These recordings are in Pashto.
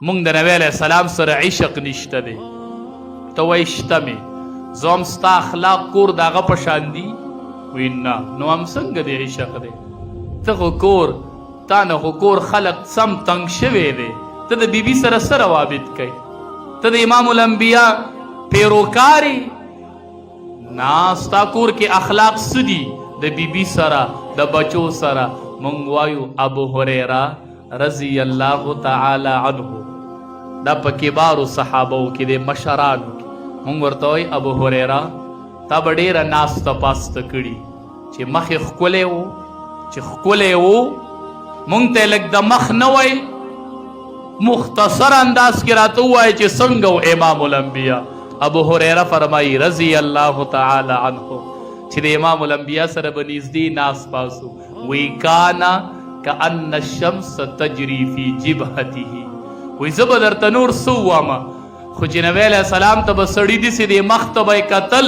مونږ د نبی علیه السلام سره عشق نشته دی. ته وایې شته مې، زه هم ستا اخلاق کور د هغه په شان دي؟ وایي نه. نو هم څنګه دی عشق دی؟ ته خو کور، تا نه خو کور خلق سم تنګ شوی دی. ته د بیبي سره څه روابط کوي؟ ته د امام الانبیا پیروکاری؟ نه، ستا کور کې اخلاق څه دي؟ د بیبي سره، د بچو سره. مونږ وایو ابو هریره رضی الله تعالی عنه، دا په کبارو صحابو کې د مشرانو کې. مونږ ورته وایي ابو هریره تا به ډېره ناسته پاسته کړي چې مخ یې ښکلی و، چې ښکلی و. مونږ ته لږ د مخ نه وایي، مختصر انداز کې راته ووایي چې څنګه و امام الانبیا. ابو هریره فرمایي رضی الله تعالی عنه چې د امام الانبیا سره به نږدې ناس پاسو. وی کانا کأن الشمس تجری فی جبهته. وی زه به درته نور څه ووامه، خو چې نبی علیه السلام ته به سړي داسې د مخ ته به یې کتل،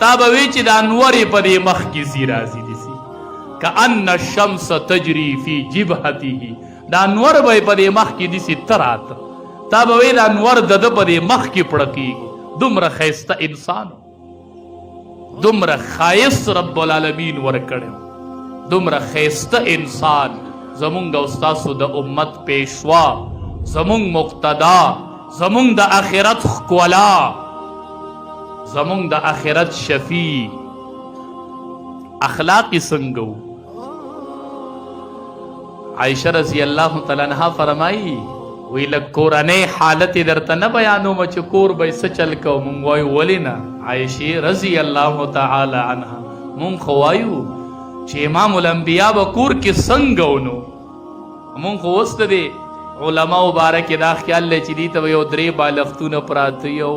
تا به وی چې د انور یې په دې مخ کې ځي راځي داسې. کأن الشمس تجری فی جبهته، د انور به یې په دې مخ کې داسې ته راته، تا به وی د انور د ده په دې مخ کې پړکېږي. دومره ښایسته انسان، دومره ښایست رب العالمین ورکړی، دومره ښایسته انسان. زمونږ او ستاسو د امت پیشوا، زمونږ مقتدا، زمونږ د آخرت ښکلا، زمونږ د آخرت شفیع. اخلاق یې څنګه و؟ عایشه رضی الله تعالی عنها فرمایي وی لږ کورنۍ حالت یې درته نه بیانوم چې کور به یې څه چل کوو. مونږ وایو ولې نه؟ عایشې رضی الله تعالی عنها مونږ خو وایو چې امام الانبیا به کور کې څنګه و. نو مونږ خو اوس د دې علماو باره کې دا خیال دی چې دې ته به یو 3 بالښتونه پراته یو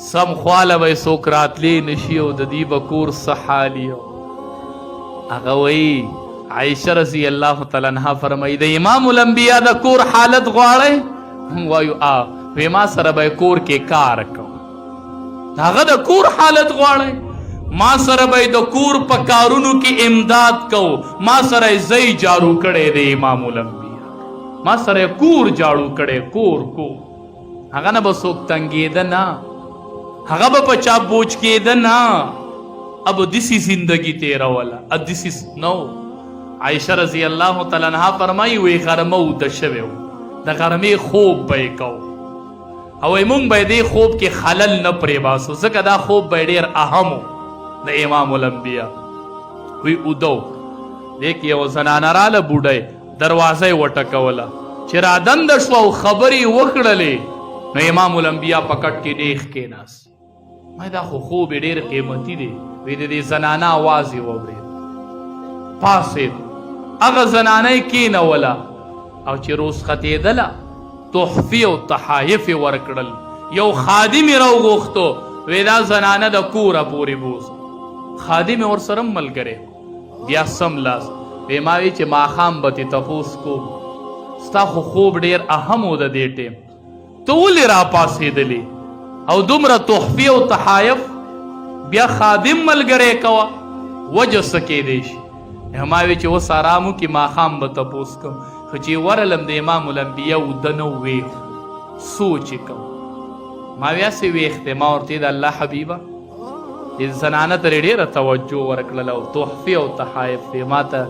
سم خواله به یې څوک راتلی نشي او د دې به کور څه حال یو. هغه وایي عایشه رضی الله تعالی عنها فرمایي د امام الانبیا د کور حالت غواړئ؟ هم وایو وی ما سره به کور کې کار کوم. هغه د کور حالت غواړئ؟ ما سره به د کور په کارونو کې امداد کو، ما سره زی جارو کړی دی امام الانبیا، ما سره کور جارو کړی، کور هغه نه به څوک تنګېده نه، هغه به په چا بوج کېده نه، اب دسی زندگی تیروله دسی نو. عایشه رضی الله تعالی عنها فرمایي وی غرمه اوده شوی و، د غرمې خوب به یې کو، او موږ به دې خوب کې خلل نه پرې باسو، ځکه دا خوب به ډېر اهم و د امام الانبیا. وی اوده دې کې یو زنانه راله بوډۍ، دروازه یې وټکوله، چې رادنده شوه او خبرې یې وکړلې، نو امام الانبیا په کټ کې ډېخ کېناست. ما دا خو خوب یې ډېر قیمتي دی. وی د دې زنانه اواز یې واورېد، پاڅېد، هغه زنانه یې کېنوله، او چې روسختېدله تحفې او تحایف یې ورکړل. یو خادم یې راوغوښتو، وی دا زنانه د کوره پورې بوځه. خادم یې ورسره ملګری، بیا سملاست وی ما وی چې ماښام به تې تپوس کوم، ستا خو خوب ډېر اهم و د دې ټیم، ته ولې راپاڅېدلې او دومره تحفې او تحایف؟ بیا خادم ملګری کوه، وجه څه کېدی شي؟ ما وی چې اوس ارام وکړي، ماښام به تپوس کوم. خو چې ورلم د امام الانبیا اوده نه ویښ، سوچ یې کوم. ما وی هسې ویښ دی. ما ورته د الله حبیبه دې زنانه ته ډېره توجه ورکړله او تحفې او تحایف دی. ما ته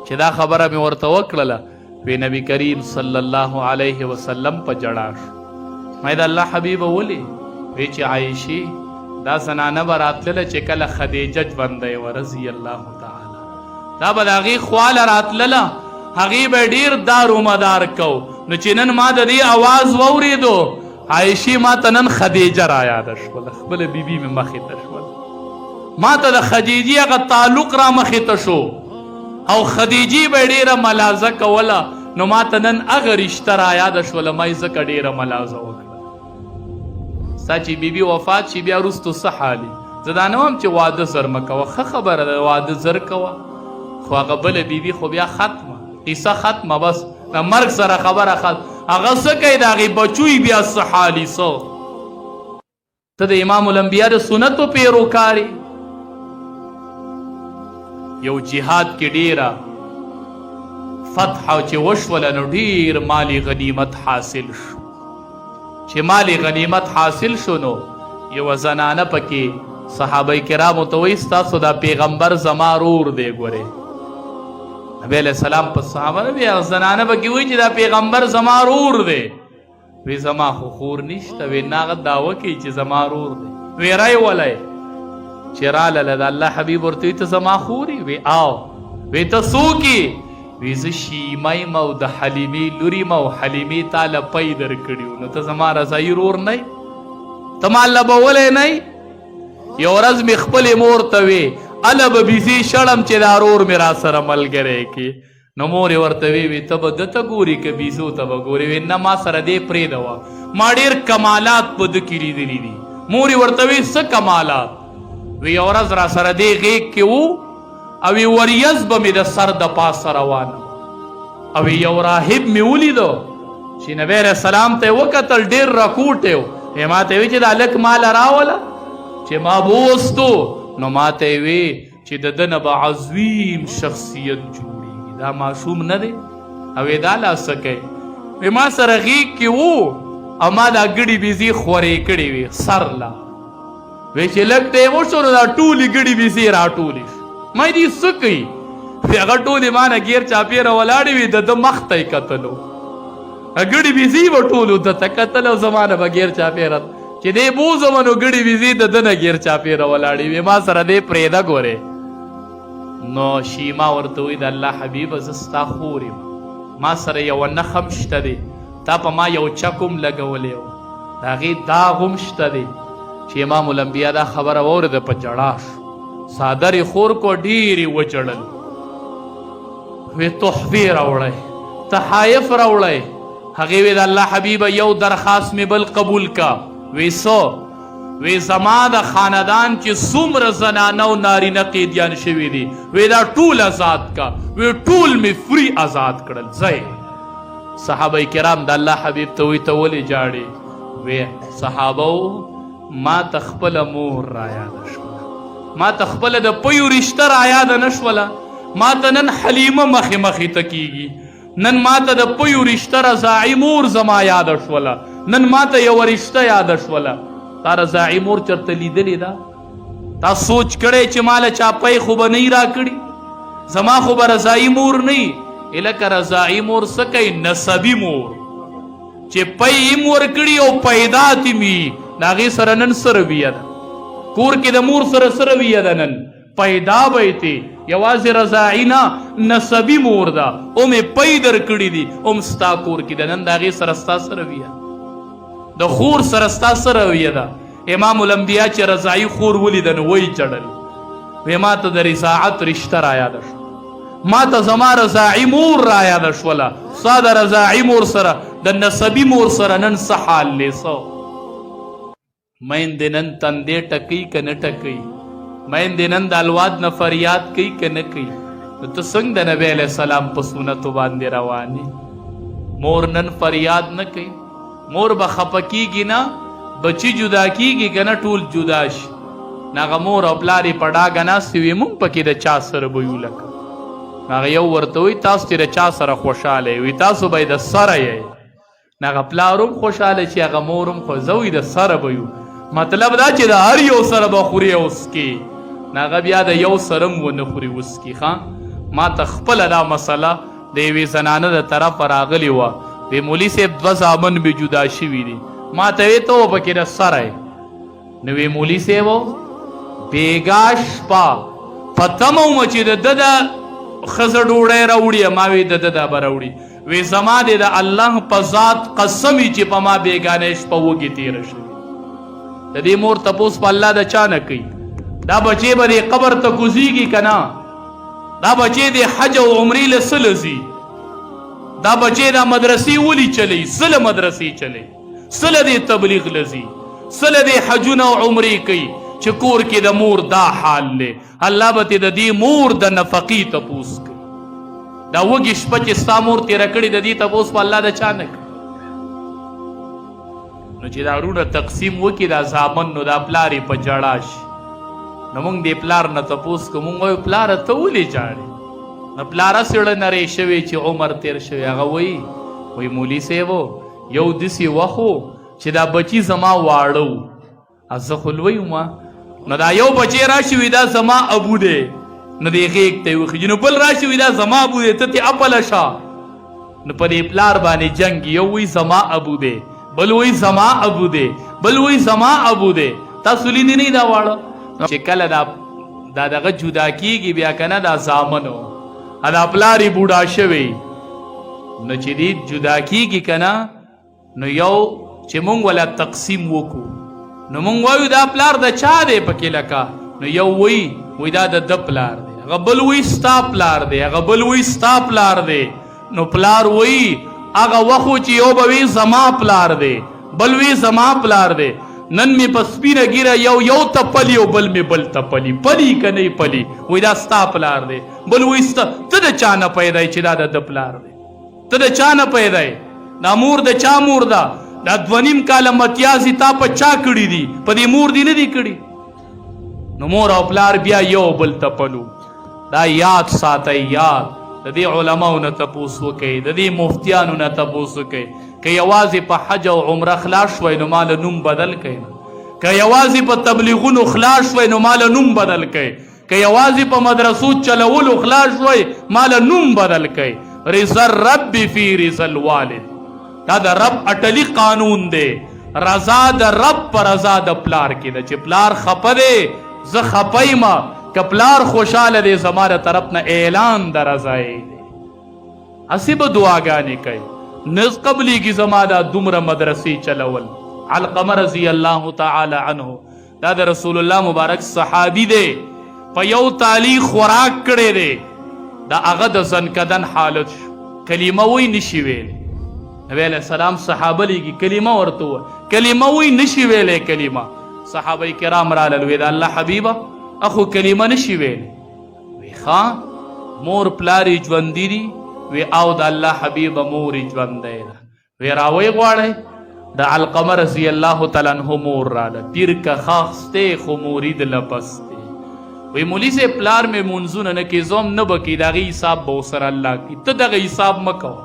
چې دا خبره مې ورته وکړله، وی نبي کریم صلی الله علیه وسلم په ژړا شو. ما د الله حبیبه ولې؟ وی چې عایشې دا زنانه به راتلله چې کله خدیجه ژوندی وه رضی الله تعالی، دا به د هغې خواله راتلله، هغې به ډېر دار و مدار کو. نو چې نن ما د دې اواز واورېدو، عایشې ما ته نن خدیجه را یاده شوله، خپله بیبي مې مخې ته شوله، ما ته د خدیجې هغه تعلق را مخې ته شو، او خدیجې به ډېره ملازه کوله. نو ما ته نن هغه رشته را یاده شوله، ما یې ځکه ډېره ملازه وکړه. ستا چې بیبي وفات شي بیا وروستو څه حالي؟ زه دا نه وایم چې واده زر مه کوه، ښه خبره ده واده زر کوه، خو هغه بله بیبي خو بیا ختمه، قصه ختمه، بس د مرګ سره خبره ختم. هغه څه کوي د هغې بچوی بیا څه حالي؟ څه ته د امام الانبیا د سنتو پیروکاري. یو جهاد کې ډېره فتح او چې وشوله نو ډیر مالی غنیمت حاصل شو. چې مالی غنیمت حاصل شو نو یو زنانه پکې صحابه کرامو ته وایي ستاسو دا پیغمبر زما رور دی. ګورې نبی علیہ السلام په صحابه نه وی زنانه پکې وایي چې دا پیغمبر زما رور دی. وی زما خو خور نشته. وی ناغه دعوه کوي چې زما رور دی. وی رای ولای چې راله د الله حبیب ورته ته زما خوري. وی آو. وی ته څوک؟ وی زه شیمه یم او د حلیمې لور یم او حلیمې تاله پی درکړي نو ته زما رضایي رور نه یې؟ ته ما لبولی نه یې؟ یو ورځ مې خپلې مور ته وی اله به بیزي شړم چې دا رور مې را سره ملګری کړي. نو مور یې ورته وی ته به ده ته ګوري که بیزو ته به ګورې؟ وی نه ما سره دې پرېږده ما ډېر کمالات په ده کې لیدلي دي. مور یې ورته وی څه کمالات؟ وی یو ورځ را سره دې غېږ کې و او وریځ به مې د سر د پاسه روانه او یو راهب مې ولیدو چې نبی علیه السلام ته یې وکتل ډېر راکوټ و. ما ته وی چې دا هلک ماله راوله چې ما بوستو نو ما ته یې وی چې د ده نه به عظیم شخصیت جوړېږي دا ماشوم نه دی. او یې دا لا څه کوي؟ وی ما سره غېږ کې و او ما دا ګډې بیزې خورې کړې وې سر لا. وی چې لږ ټیم وشو نو دا ټولې ګډې بیزې راټولې شو. ما دې څه کوي؟ هغه ټولې ما نه ګیر چاپېره ولاړې وي د ده مخ ته یې کتلو. ګډې بیزې به ټولو ده ته کتل او زما نه به ګیر چاپېره چې دې بوځم نو ګډې بیزې د ده نه ګیر چاپېره ولاړې وي. ما سره دې پرېږده ګورې. نو شیما ورته وایي د الله حبیبه زه ستا خور یم ما سره یوه نښه هم شته دی تا په ما یو چک هم لګولی و د هغې داغ هم شته دی. چې امام الانبیا دا خبره واورېده په جړا شو. څادر یې خور کو ډېرې وجړل. وی تحفې راوړی تحایف راوړی. هغې وی د الله حبیبه یو درخواست مې بل قبول کا. وی څه؟ وی زما د خاندان چې څومره زنانه او نارینه قیدیان شوي دي وی دا ټول آزاد کا. وی ټول مې فری آزاد کړل. ځئ. صحابه کرام د الله حبیب ته وی ته ولې جاړې؟ وی صحابه ما ته خپله مور رایاده شوله ما ته خپله د پیو رشته رایاده نه شوله. ما ته نن حلیمه مخې مخې ته کیږي. نن ما ته د پیو رشته رضاعي مور زما یاده شوله. نن ما ته یوه رشته یاده شوله. تا رضاعي مور چرته لیدلې ده؟ تا سوچ کړی چې ما له چا پی خو به نه راکړي؟ زما خو به رضاعي مور نه لکه رضاعي مور څه کوي؟ نسبي مور چې پی هم ورکړي او پیدات هم وي د هغې سره نن څه رویه ده؟ کور کې د مور سره څه رویه ده؟ نن پیدا به یې تې یوازې رضاعي نه نسبي مور ده او مې پی درکړي دي هم ستا کور کې ده. نن د هغې سره ستا څه رویه د خور سره ستا څه رویه ده؟ امام الانبیا چې رضاعي خور ولیده نو وایي چړل. وی ما ته د رضاعت رشته رایاده شو ما ته زما رضاعي مور رایاده شوله. ستا د رضاعي مور سره د نسبي مور سره نن څه حال دی؟ څه میندې نن تندې ټکوي که نه ټکوي؟ میندې نن د الواد نه فریاد کوي که نه کوي؟ نو ته څنګه د نبی علیه السلام په سنتو باندې روانې؟ مور نن فریاد نه کوي؟ مور به خفه کیږي نه؟ بچی جدا کیږي که نه ټول جدا شي؟ هغه مور او پلار یې په ډاګه ناستې وي موږ پکې د چا سره به یو لکه. هغه یو ورته وایي تاسو چې د چا سره خوشحاله یې؟ وایي تاسو به یې د سره یې. هغه پلار هم خوشحاله چې هغه مور هم خو زه وایي د سره به یو. مطلب دا چې د هر یو سره به خوري او څکي. هغه بیا د یو سره هم ونه خوري وڅکي. ښه ما ته خپله دا مسله د یوې زنانه د طرفه راغلې وه. وی مولي صاحب 2 زامن مې جدا شوي دي. ما ته وی ته پکې د سره یې؟ نو وی مولي صاحب بېګا شپه په تمه ومه چې د ده د ښځه ډوډۍ راوړي. ما وی د ده دا به راوړي. وی زما دې د الله په ذات قسم چې په ما بېګانۍ شپه وږې تېره شوې. د دې مور تپوس په الله د چا نه کوي؟ دا بچې به دې قبر ته کوزیږي که نه؟ دا بچې دې حج او عمرې له څه له ځي؟ دا بچې دا مدرسې ولې چلی؟ څه له مدرسې چلی؟ څه له دې تبلیغ له ځي؟ څه له دې حجونه او عمرې کوي چې کور کې د مور دا حال دی؟ الله به تې د دې مور د نفقې تپوس کوي. دا وږې شپه چې ستا مور تېره کړې د دې تپوس په الله د چا نه کوي؟ نو چې دا وروڼه تقسیم وکړي دا زامن نو دا پلار یې په ژړا شي. نو موږ دې پلار نه تپوس کوو. موږ وایو پلاره ته ولې ژاړې؟ نو پلاره سړه نری شوی چې عمر تیر شوی هغه وی مولي صاحبو یو داسې وخت و چې دا بچي زما واړه و زه خو لوی وم نو دا یو بچی راشي وي دا زما ابو دی نو دې غېږ ته یې وخېږي نو بل راشي وي دا زما ابو دی ته ترې اپله شه نو په دې پلار باندې جنګ یو وی زما ابو دی بل وی زما ابو دی بل وی زما ابو دی تاسو لیدي نه دا واړه چې کله دا دغه جدا کیږي بیا که نه دا زامن و دا پلار یې بوډا شوی نو چې دې جدا کیږي که نه نو یو چې مونږ ولا تقسیم وکړو نو مونږ وایو دا پلار د چا دی پکې لکه نو یو وی دا د ده پلار دی هغه بل وی ستا پلار دی هغه بل وی ستا پلار دی نو پلار وی هغه وخت چې یو به وی زما پلار دی بل وی زما پلار دی نن می په سپینه ګیره یو تپلی او بل می بل تپلی پلی که نه پلی وی دا ستا پلار دی بل وی ستا ته د چا نه پیدا چې دا د ده پلار دی ته د چا نه پیدا دا مور د چا مور ده دا 2.5 کاله متیازي تا په چا کړي دي په دې مور دي نه دي کړي نو مور او پلار بیا یو بل تپلو دا یاد ساتئ یاد د دې علماو نه تپوس وکئ د دې مفتیانو نه تپوس وکئ که یوازې په حج او عمره خلاص شوئ نو مال نوم بدل کئ که یوازې په تبلیغونو خلاص شوئ نو مال نوم بدل کئ که یوازې په مدرسو چلولو خلاص شوئ مال نوم بدل کئ رضا الرب فی رضا الوالد دا د رب اټلی قانون دی رضا د رب پر رضا د پلار کې ده چې پلار خپه دی زه خپه یم که پلار خوشحاله دی زما د طرف نه اعلان د رضایي دی هسې به دعاګانې کوي نز قبلیږي زما دا دومره مدرسې چلول علقمه رضی الله تعالی عنه دا د رسول الله مبارک صحابي دی په یو تالی خوراک کړی دی دا هغه د زنکدن حالت شو کلمه وی نشي ویلی نبی علیہ السلام صحابه لیگی کلمه ورته وه کلمه وی نشي ویلی کلمه صحابه کرام رالل وی دا الله حبیبه اخو کلمه نشي ویلی وی ښه مور پلار یې ژوندي دي وی او د الله حبیبه مور یې ژوندی ده وی راوی غواړئ د علقمه رضی الله تعالی عنه مور راله پیر که خاخستی خو مورید لپستی وی مولی سے پلار میں منځونه نه کې زوم نه به کې د هغې حساب به ورسره الله کړي ته دغه حساب مه کوه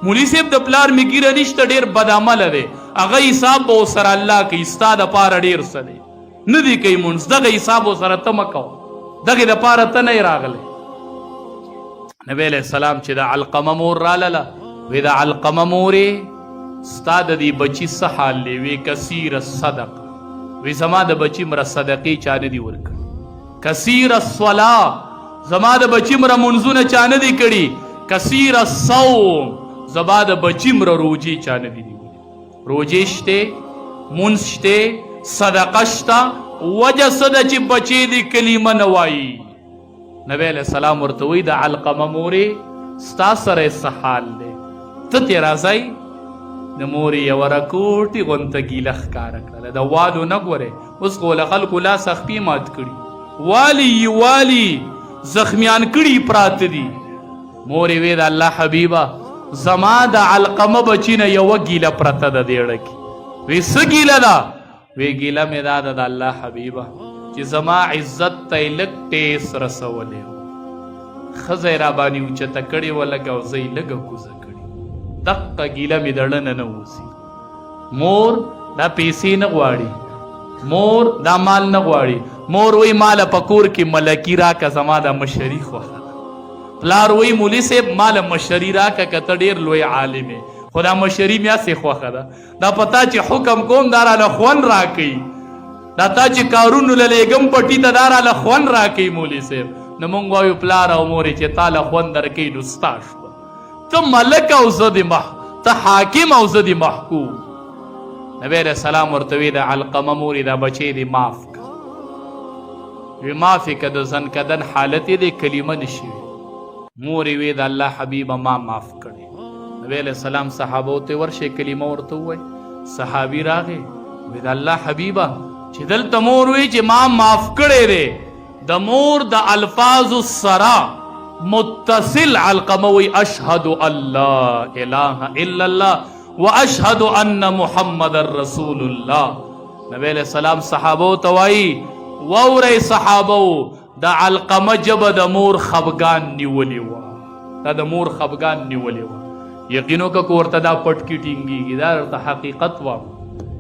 مولی صاحب د پلار مې ګیره نشته ډېر بدعمله دی هغه حساب به ورسره الله کوي ستا دپاره ډېر څه دی نه دی کوي مونځ دغه حساب ورسره ته مه کوه دغې دپاره ته نه یې راغلی نبی علیه السلام چې د علقمه مور رالله وی د علقمه مورې ستا د دې بچي څه حال دی وی کثیر الصدقه وی زما د بچي مره صدقې چا نه دي ورکړي کثیر الصلاه زما د بچي مره منځونه چا نه دي کړي کثیر الصوم زما د بچی مره روجې چا نه دي نیولې روجې شته مونځ شته صدقه شته وجه څه ده چې بچی دې کلمه نه وایي نبی علیه السلام ورته وایي د علقمه مورې ستا سره یې څه حال دی ته ترې راځئ د مورې یوه رکوټې غونته ګیله ښکاره کړله د والو نه ګورئ اوس خو له خلکو لاس اخپې مات کړي والي زخمیان کړي پراته دي مورې وی د الله حبیبه زما د علقمه بچی نه یوه ګیله پرته ده دېړه کې وی څه ګیله ده وی ګیله مې دا ده د الله حبیبه چې زما عزت ته یې لږ ټیس رسولی و ښځه یې راباندې اوچته کړې وه لږه او زه یې لږه کوزه کړې دقه ګیله مې د ړنه نه وځي مور دا پیسې نه غواړي مور دا مال نه غواړي مور وی ماله په کور کې ملکي راکه زما دا مشري خوښه پلار وی مولی صاحب مال مشري راکه که ته ډېر لوی عالم یې خو دا مشري مې هسې خوښه ده دا په تا چې حکم کوم دا راله خوند راکوي دا تا چې کارونو له لېږم پټي ته دا راله خوند راکوي مولی صاحب نو موږ وایو پلار او مورې چې تا له خوند درکوي نو ستا شوه ته ملک او زه د ته حاکم او زه د محکوم نبی علیه السلام ورته وی د علقمه مورې دا بچی دې معاف کړه وی معاف یې که د زنکدن حالت یې د کلمه نشي مورې وی د الله حبیبه ما معاف کړی نبی علیه السلام صحابو ته ورشئ کلمه ورته ووایي صحابي راغی وی د الله حبیبه چې دلته مور وی چې ما معاف کړی دی د مور د الفاظو سره متصل علقمه وی اشهد ان لا اله الا الله واشهد ان محمد رسول الله نبی علیہ السلام صحابو ته وایي واورئ صحابو دا علقمه جبه د مور خفګان نیولې وه، دا د مور خفګان نیولې وه. یقینو که ورته دا پټکي ټینګېږي، دا درته حقیقت وایم.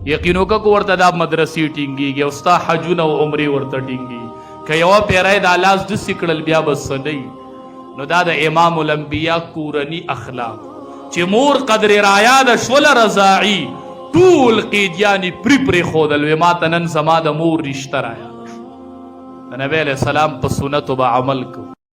یقینو که ورته دا مدرسې ټینګېږي او ستا حجونه او عمرې ورته ټینګېږي، که یوه پیری دا لاس داسې کړل بیا به څه نه وي. نو دا د امام الانبیا کورني اخلاق چې مور قدر رایاده شوله رضاعي ټول قیدیانې پرېښودل، وې ما ته نن زما د مور رشته رایاده شو. د نبی علیه السلام په سنتو به عمل کوو.